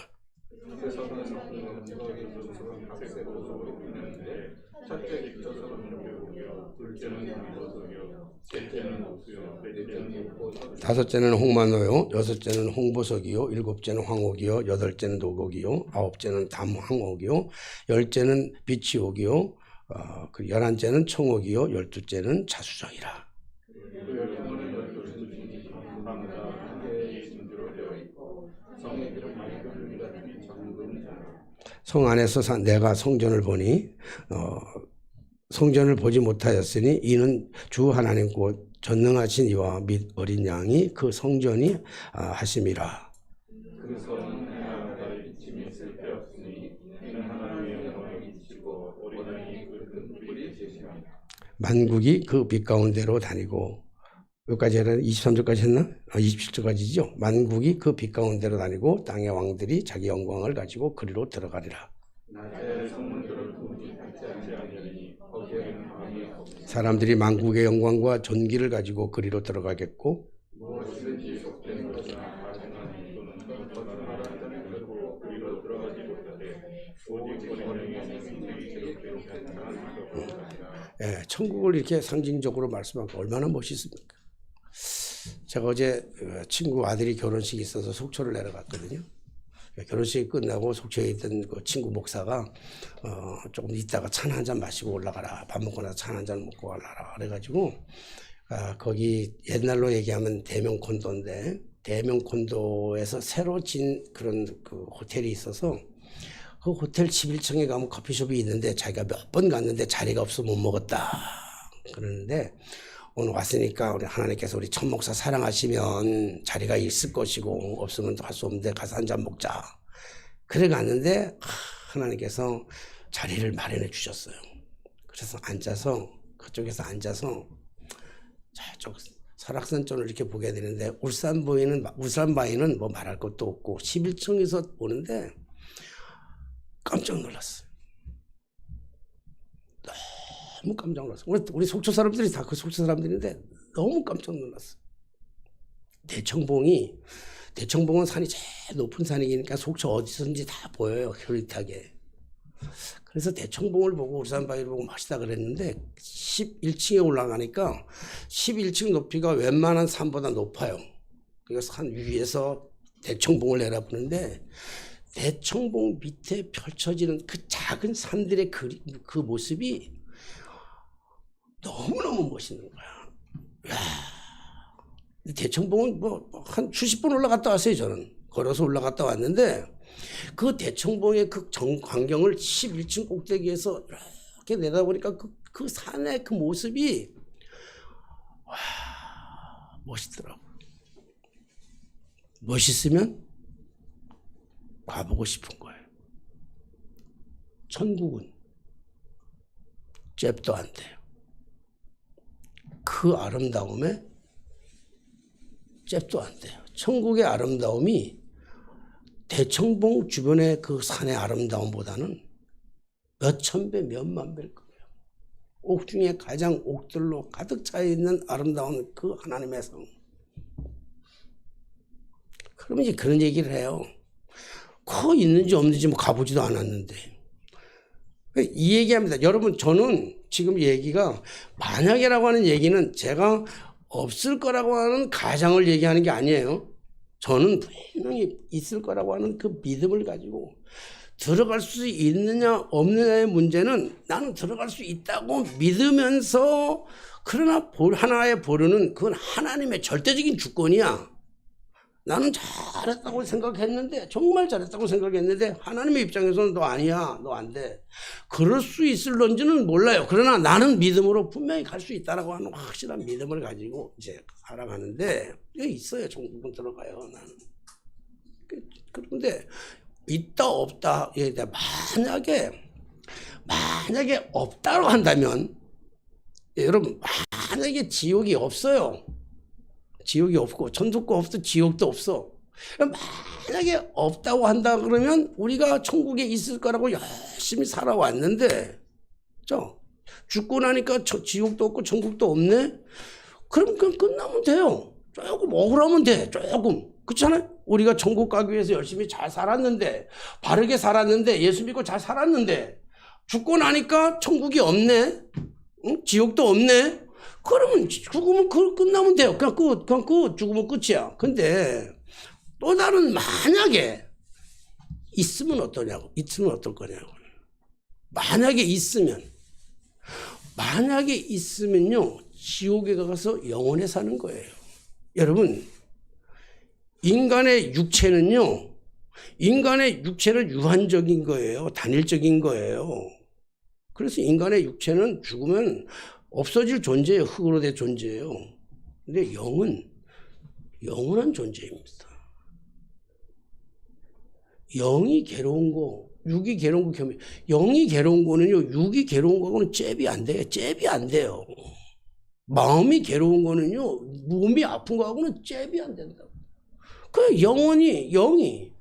다섯째는 홍마노요, 여섯째는 홍보석이요, 일곱째는 황옥이요, 여덟째는 노곡이요, 아홉째는 담황옥이요, 열째는 비치옥이요, 그 11째는 청옥이요, 12째는 자수정이라. 성 안에서 내가 성전을 보니 성전을 보지 못하였으니 이는 주 하나님 곧 전능하신 이와 및 어린 양이 그 성전이 하심이라. 그 성은 하나님의 빛이 있을 때 없으니 이는 하나님의 영광이 비치고 어린 양이 그 빛이 되시니라. 만국이 그 빛 가운데로 다니고 여기까지 해라 23절까지 했나? 27절까지죠. 만국이 그 빛 가운데로 다니고 땅의 왕들이 자기 영광을 가지고 그리로 들어가리라. 사람들이 만국의 영광과 전기를 가지고 그리로 들어가겠고 천국을 이렇게 상징적으로 말씀하고 얼마나 멋있습니까? 제가 어제 친구 아들이 결혼식이 있어서 속초를 내려갔거든요. 결혼식이 끝나고 속초에 있던 그 친구 목사가 조금 있다가 찬 한 잔 마시고 올라가라. 밥 먹고 나서 찬 한 잔 먹고 올라가라. 그래가지고 거기 옛날로 얘기하면 대명콘도인데 대명콘도에서 새로 진 그런 그 호텔이 있어서 그 호텔 11층에 가면 커피숍이 있는데 자기가 몇 번 갔는데 자리가 없어 못 먹었다. 그러는데 오늘 왔으니까 우리 하나님께서 우리 천 목사 사랑하시면 자리가 있을 것이고 없으면 할 수 없는데 가서 한 잔 먹자. 그래 갔는데 하나님께서 자리를 마련해 주셨어요. 그래서 앉아서 그쪽에서 앉아서 저쪽 설악산전을 이렇게 보게 되는데 울산바위는 뭐 말할 것도 없고 11층에서 보는데 깜짝 놀랐어요. 너무 깜짝 놀랐어요. 우리 속초 사람들이 다 그 속초 사람들인데 너무 깜짝 놀랐어요. 대청봉은 산이 제일 높은 산이니까 속초 어디서든지 다 보여요. 흐릿하게. 그래서 대청봉을 보고 울산바위를 보고 맛있다 그랬는데 11층에 올라가니까 11층 높이가 웬만한 산보다 높아요. 그래서 산 위에서 대청봉을 내려보는데 대청봉 밑에 펼쳐지는 그 작은 산들의 그 모습이 너무너무 멋있는 거야. 대청봉은 한 70분 올라갔다 왔어요. 저는 걸어서 올라갔다 왔는데 그 대청봉의 그 광경을 11층 꼭대기에서 이렇게 내다보니까 그 산의 그 모습이 멋있더라고. 멋있으면 가보고 싶은 거예요. 천국은 잽도 안 돼요. 그 아름다움에 잽도 안 돼요. 천국의 아름다움이 대청봉 주변의 그 산의 아름다움보다는 몇천 배, 몇만 배일 거예요. 옥 중에 가장 옥들로 가득 차 있는 아름다운 그 하나님의 성. 그러면 이제 그런 얘기를 해요. 거 있는지 없는지 뭐 가보지도 않았는데. 이 얘기합니다. 여러분, 저는 지금 얘기가 만약이라고 하는 얘기는 제가 없을 거라고 하는 가정을 얘기하는 게 아니에요. 저는 분명히 있을 거라고 하는 그 믿음을 가지고 들어갈 수 있느냐 없느냐의 문제는 나는 들어갈 수 있다고 믿으면서, 그러나 하나의 보루는 그건 하나님의 절대적인 주권이야. 나는 잘했다고 생각했는데, 정말 잘했다고 생각했는데 하나님의 입장에서는 너 아니야, 너 안 돼. 그럴 수 있을런지는 몰라요. 그러나 나는 믿음으로 분명히 갈 수 있다라고 하는 확실한 믿음을 가지고 이제 살아가는데, 이게 있어요. 천국은 들어가요, 나는. 그런데 있다 없다, 만약에 없다고 한다면, 여러분, 만약에 지옥이 없어요. 지옥이 없고 천국도 없어, 지옥도 없어. 만약에 없다고 한다 그러면 우리가 천국에 있을 거라고 열심히 살아왔는데, 죽고 나니까 지옥도 없고 천국도 없네? 그럼 그냥 끝나면 돼요. 조금 억울하면 돼. 조금. 그렇잖아요? 우리가 천국 가기 위해서 열심히 잘 살았는데, 바르게 살았는데, 예수 믿고 잘 살았는데, 죽고 나니까 천국이 없네? 응? 지옥도 없네? 그러면 죽으면 끝나면 돼요. 그냥 죽으면 끝이야. 근데 또 다른 만약에 있으면 어떠냐고. 있으면 어떨 거냐고. 만약에 있으면요, 지옥에 가서 영원히 사는 거예요. 여러분, 인간의 육체는 유한적인 거예요. 단일적인 거예요. 그래서 인간의 육체는 죽으면 없어질 존재예요. 흙으로 된 존재예요. 근데 영은 영원한 존재입니다. 영이 괴로운 거, 육이 괴로운 거 겸해. 영이 괴로운 거는요, 육이 괴로운 거하고는 잽이 안 돼요. 잽이 안 돼요. 마음이 괴로운 거는요, 몸이 아픈 거하고는 잽이 안 된다고. 그 영이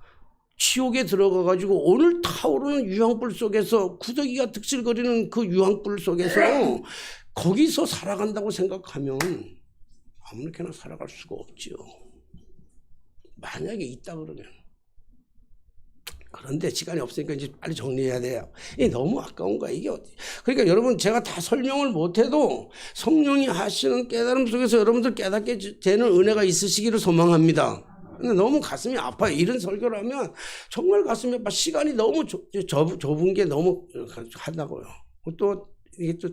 지옥에 들어가가지고 오늘 타오르는 유황불 속에서, 구더기가 득실거리는 그 유황불 속에서 거기서 살아간다고 생각하면 아무렇게나 살아갈 수가 없죠. 만약에 있다 그러면. 그런데 시간이 없으니까 이제 빨리 정리해야 돼요. 이게 너무 아까운 거야. 이게 그러니까 여러분, 제가 다 설명을 못해도 성령이 하시는 깨달음 속에서 여러분들 깨닫게 되는 은혜가 있으시기를 소망합니다. 근데 너무 가슴이 아파요. 이런 설교를 하면 정말 가슴이 아파. 시간이 너무 좁은 게 너무 하다고요. 또 이게 또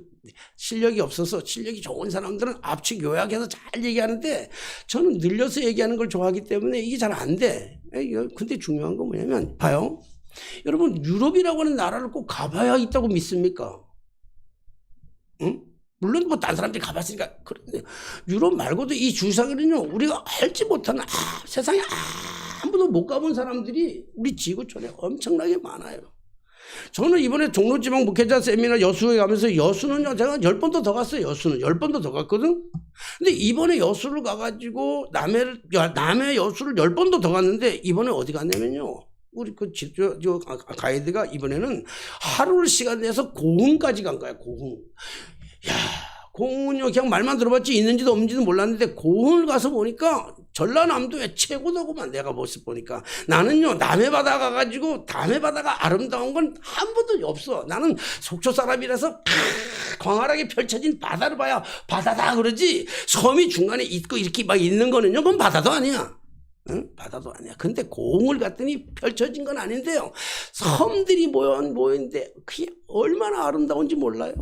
실력이 없어서, 실력이 좋은 사람들은 압축 요약해서 잘 얘기하는데 저는 늘려서 얘기하는 걸 좋아하기 때문에 이게 잘 안 돼. 근데 중요한 건 뭐냐면, 봐요. 여러분, 유럽이라고 하는 나라를 꼭 가봐야 있다고 믿습니까? 응? 물론 뭐 다른 사람들이 가봤으니까. 그런데 유럽 말고도 이 주사기는요, 우리가 알지 못하는 세상에 아무도 못 가본 사람들이 우리 지구촌에 엄청나게 많아요. 저는 이번에 종로지방 목회자 세미나 여수에 가면서, 여수는요, 제가 10번도 더 갔어요. 여수는 10번도 더 갔거든. 근데 이번에 여수를 가가지고 남해 여수를 10번도 더 갔는데, 이번에 어디 갔냐면요, 우리 가이드가 이번에는 하루를 시간 내서 고흥까지 간 거야. 고흥. 야, 고흥은요, 그냥 말만 들어봤지 있는지도 없는지도 몰랐는데, 고흥을 가서 보니까 전라남도의 최고더구만. 내가 모습 보니까. 나는요, 남해바다 가가지고, 남해바다가 아름다운 건 한 번도 없어. 나는 속초 사람이라서 광활하게 펼쳐진 바다를 봐야 바다다 그러지, 섬이 중간에 있고 이렇게 막 있는 거는요, 그건 바다도 아니야. 응? 바다도 아니야. 근데 고흥을 갔더니 펼쳐진 건 아닌데요, 섬들이 모였는데 그게 얼마나 아름다운지 몰라요.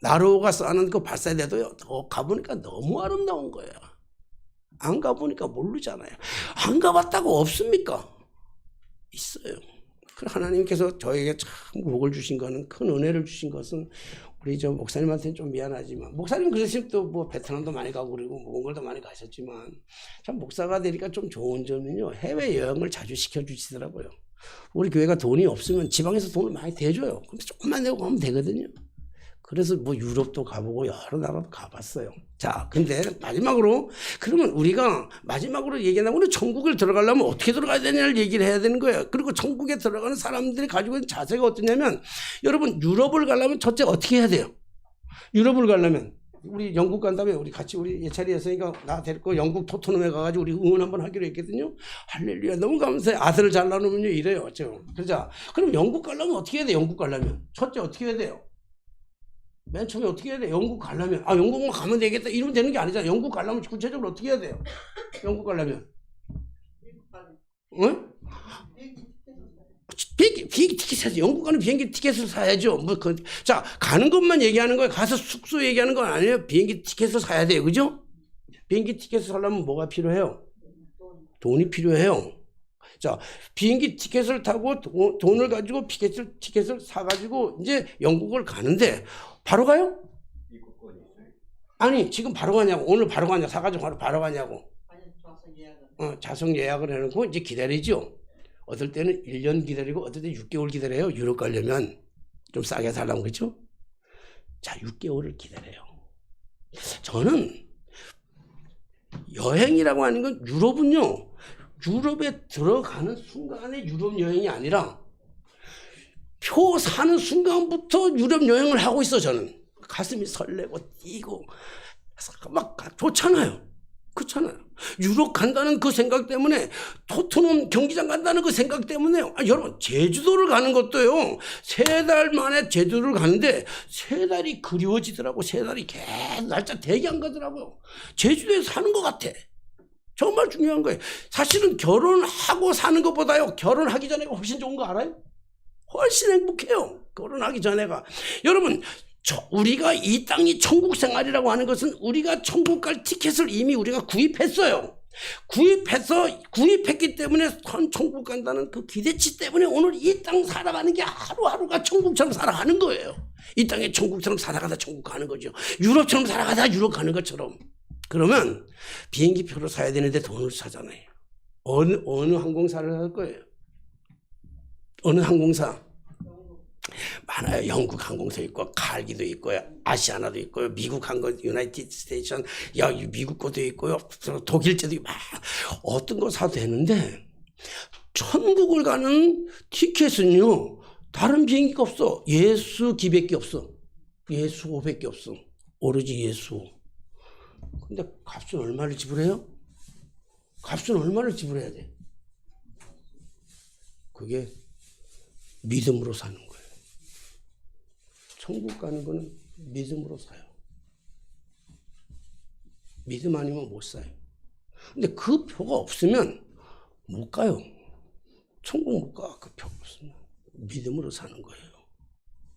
나루호가 쌓는 그 발사대도요, 가보니까 너무 아름다운 거예요. 안 가보니까 모르잖아요. 안 가봤다고 없습니까? 있어요. 하나님께서 저에게 참 복을 주신 거는, 큰 은혜를 주신 것은, 우리 저 목사님한테는 좀 미안하지만, 목사님 그 대신 또 뭐 베트남도 많이 가고 그리고 몽골도 많이 가셨지만, 참 목사가 되니까 좀 좋은 점은요, 해외 여행을 자주 시켜주시더라고요. 우리 교회가 돈이 없으면 지방에서 돈을 많이 대줘요. 그럼 조금만 내고 가면 되거든요. 그래서 뭐 유럽도 가보고 여러 나라도 가봤어요. 자, 근데 마지막으로 그러면 우리가 마지막으로 얘기한다면 우리 천국을 들어가려면 어떻게 들어가야 되냐를 얘기를 해야 되는 거예요. 그리고 천국에 들어가는 사람들이 가지고 있는 자세가 어떠냐면 여러분 유럽을 가려면 첫째 어떻게 해야 돼요? 유럽을 가려면 우리 영국 간다며 우리 같이 우리 예찬이 했으니까 나 데리고 영국 토트넘에 가가지고 우리 응원 한번 하기로 했거든요. 할렐루야 너무 감사해. 아들을 잘 낳으면요 이래요. 그러자 그럼 영국 가려면 어떻게 해야 돼? 영국 가려면 첫째 어떻게 해야 돼요? 맨 처음에 어떻게 해야 돼? 영국 가려면 영국만 가면 되겠다 이러면 되는 게 아니잖아. 영국 가려면 구체적으로 어떻게 해야 돼요? 영국 가려면 응? 비행기 티켓 사야죠. 영국 가는 비행기 티켓을 사야죠. 자, 가는 것만 얘기하는 거예요. 가서 숙소 얘기하는 건 아니에요. 비행기 티켓을 사야 돼요. 그죠? 비행기 티켓을 사려면 뭐가 필요해요? 돈이 필요해요. 자, 비행기 티켓을 타고 돈을 가지고 티켓을 사가지고 이제 영국을 가는데 바로 가요? 아니, 지금 바로 가냐고. 오늘 바로 가냐고. 사가지고 바로 가냐고. 좌석 예약을 해놓고 이제 기다리죠. 어떨 때는 1년 기다리고 어떨 때는 6개월 기다려요. 유럽 가려면 좀 싸게 살라면 그렇죠? 자, 6개월을 기다려요. 저는 여행이라고 하는 건 유럽은요. 유럽에 들어가는 순간에 유럽 여행이 아니라 표 사는 순간부터 유럽 여행을 하고 있어. 저는 가슴이 설레고 뛰고 막 좋잖아요. 그렇잖아요. 유럽 간다는 그 생각 때문에 토트넘 경기장 간다는 그 생각 때문에 여러분 제주도를 가는 것도요 3달 만에 제주도를 가는데 3달이 그리워지더라고. 3달이 계속 날짜 대기 안 가더라고요. 제주도에서 사는 것 같아. 정말 중요한 거예요. 사실은 결혼하고 사는 것보다요 결혼하기 전에가 훨씬 좋은 거 알아요? 훨씬 행복해요. 결혼하기 전에가. 여러분 우리가 이 땅이 천국 생활이라고 하는 것은 우리가 천국 갈 티켓을 이미 우리가 구입했어요. 구입했기 때문에 천국 간다는 그 기대치 때문에 오늘 이 땅 살아가는 게 하루하루가 천국처럼 살아가는 거예요. 이 땅에 천국처럼 살아가다 천국 가는 거죠. 유럽처럼 살아가다 유럽 가는 것처럼. 그러면 비행기 표를 사야 되는데 돈을 사잖아요. 어느 항공사를 할 거예요? 어느 항공사? 많아요. 영국 항공사 있고 칼기도 있고요. 아시아나도 있고요. 미국 항공 유나이티드 스테이션 미국 거도 있고요. 독일제도 있고 어떤 거 사도 되는데 천국을 가는 티켓은요. 다른 비행기가 없어. 예수 기밖에 없어. 예수 500개 없어. 오로지 예수. 근데 값은 얼마를 지불해요? 값은 얼마를 지불해야 돼? 그게 믿음으로 사는 거예요. 천국 가는 거는 믿음으로 사요. 믿음 아니면 못 사요. 근데 그 표가 없으면 못 가요. 천국 못 가. 그 표가 없으면. 믿음으로 사는 거예요.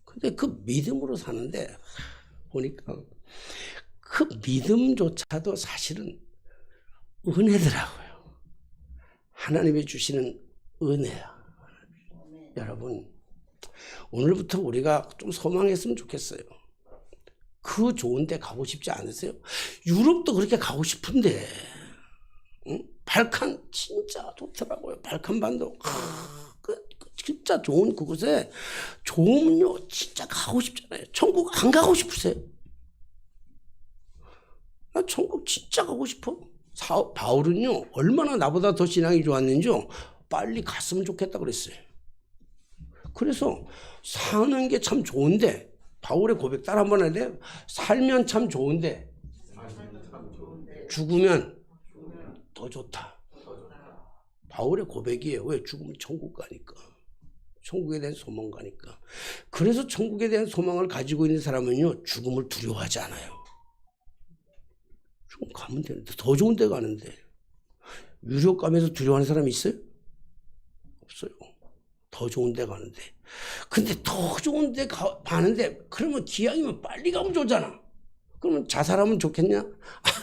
근데 그 믿음으로 사는데 보니까 그 믿음조차도 사실은 은혜더라고요. 하나님이 주시는 은혜야. 여러분 오늘부터 우리가 좀 소망했으면 좋겠어요. 그 좋은 데 가고 싶지 않으세요? 유럽도 그렇게 가고 싶은데 응? 발칸 진짜 좋더라고요. 발칸반도 진짜 좋은 그곳에 좋으면요 진짜 가고 싶잖아요. 천국 안 가고 싶으세요? 나 천국 진짜 가고 싶어. 바울은요 얼마나 나보다 더 신앙이 좋았는지요 빨리 갔으면 좋겠다 그랬어요. 그래서 사는 게 참 좋은데 바울의 고백 따라 한번 해야 돼요. 살면 참 좋은데 죽으면 더 좋다. 바울의 고백이에요. 왜? 죽으면 천국 가니까. 천국에 대한 소망 가니까. 그래서 천국에 대한 소망을 가지고 있는 사람은요 죽음을 두려워하지 않아요. 죽음 가면 되는데 더 좋은 데 가는데 유럽 가면서 두려워하는 사람이 있어요? 없어요. 더 좋은 데 가는데. 근데 더 좋은 데 가는데 그러면 기왕이면 빨리 가면 좋잖아. 그러면 자살하면 좋겠냐?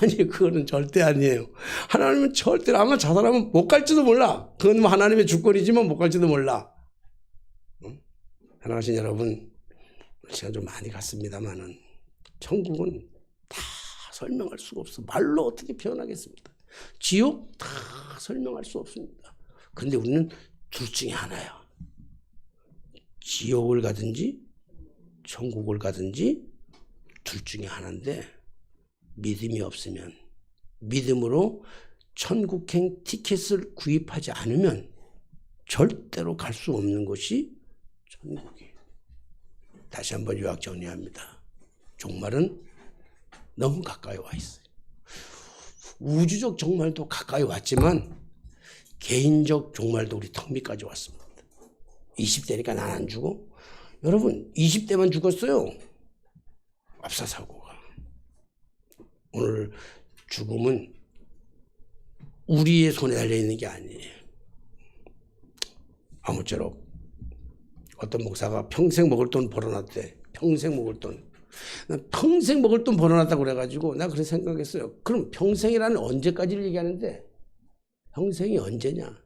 아니 그거는 절대 아니에요. 하나님은 절대로 아마 자살하면 못 갈지도 몰라. 그건 뭐 하나님의 주권이지만 못 갈지도 몰라. 응? 사랑하신 여러분 시간 좀 많이 갔습니다만은 천국은 다 설명할 수가 없어. 말로 어떻게 표현하겠습니다. 지옥 다 설명할 수 없습니다. 근데 우리는 둘 중에 하나야. 지옥을 가든지 천국을 가든지 둘 중에 하나인데 믿음이 없으면, 믿음으로 천국행 티켓을 구입하지 않으면 절대로 갈 수 없는 곳이 천국이에요. 다시 한번 요약 정리합니다. 종말은 너무 가까이 와 있어요. 우주적 종말도 가까이 왔지만 개인적 종말도 우리 턱 밑까지 왔습니다. 20대니까 난 안 죽어? 여러분 20대만 죽었어요. 압사사고가. 오늘 죽음은 우리의 손에 달려있는 게 아니에요. 아무쪼록 어떤 목사가 평생 먹을 돈 벌어놨대. 평생 먹을 돈. 난 평생 먹을 돈 벌어놨다고 그래가지고 나 그렇게 생각했어요. 그럼 평생이라는 언제까지를 얘기하는데 평생이 언제냐?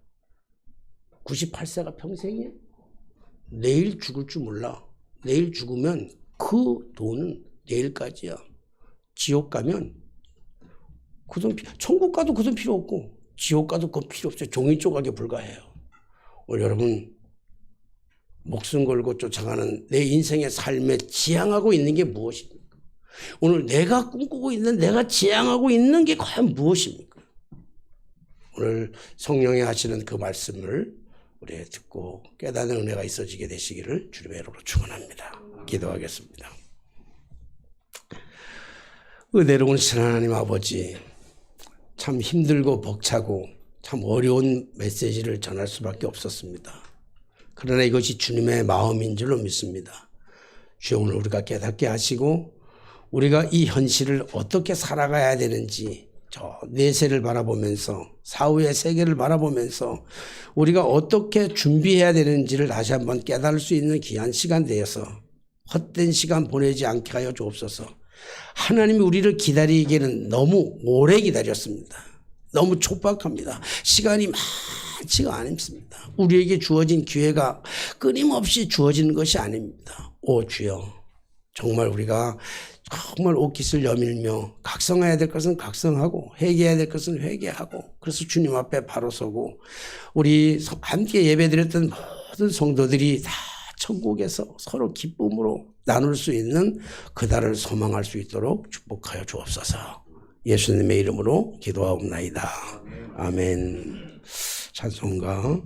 98세가 평생이야? 내일 죽을 줄 몰라. 내일 죽으면 그 돈은 내일까지야. 지옥 가면 그 돈, 천국 가도 그 돈 필요 없고 지옥 가도 그건 필요 없어요. 종이 조각에 불과해요. 오늘 여러분 목숨 걸고 쫓아가는 내 인생의 삶에 지향하고 있는 게 무엇입니까? 오늘 내가 꿈꾸고 있는, 내가 지향하고 있는 게 과연 무엇입니까? 오늘 성령이 하시는 그 말씀을 우리 듣고 깨닫는 은혜가 있어지게 되시기를 주님의 이름으로 축원합니다. 기도하겠습니다. 은혜로운 하나님 아버지, 참 힘들고 벅차고 참 어려운 메시지를 전할 수밖에 없었습니다. 그러나 이것이 주님의 마음인 줄로 믿습니다. 주여, 오늘 우리가 깨닫게 하시고 우리가 이 현실을 어떻게 살아가야 되는지 저 내세를 바라보면서 사후의 세계를 바라보면서 우리가 어떻게 준비해야 되는지를 다시 한번 깨달을 수 있는 귀한 시간 되어서 헛된 시간 보내지 않게 하여 주옵소서. 하나님이 우리를 기다리기에는 너무 오래 기다렸습니다. 너무 촉박합니다. 시간이 많지가 않습니다. 우리에게 주어진 기회가 끊임없이 주어지는 것이 아닙니다. 오 주여, 정말 우리가 정말 옷깃을 여밀며 각성해야 될 것은 각성하고 회개해야 될 것은 회개하고, 그래서 주님 앞에 바로 서고 우리 함께 예배드렸던 모든 성도들이 다 천국에서 서로 기쁨으로 나눌 수 있는 그날을 소망할 수 있도록 축복하여 주옵소서. 예수님의 이름으로 기도하옵나이다. 아멘. 찬송가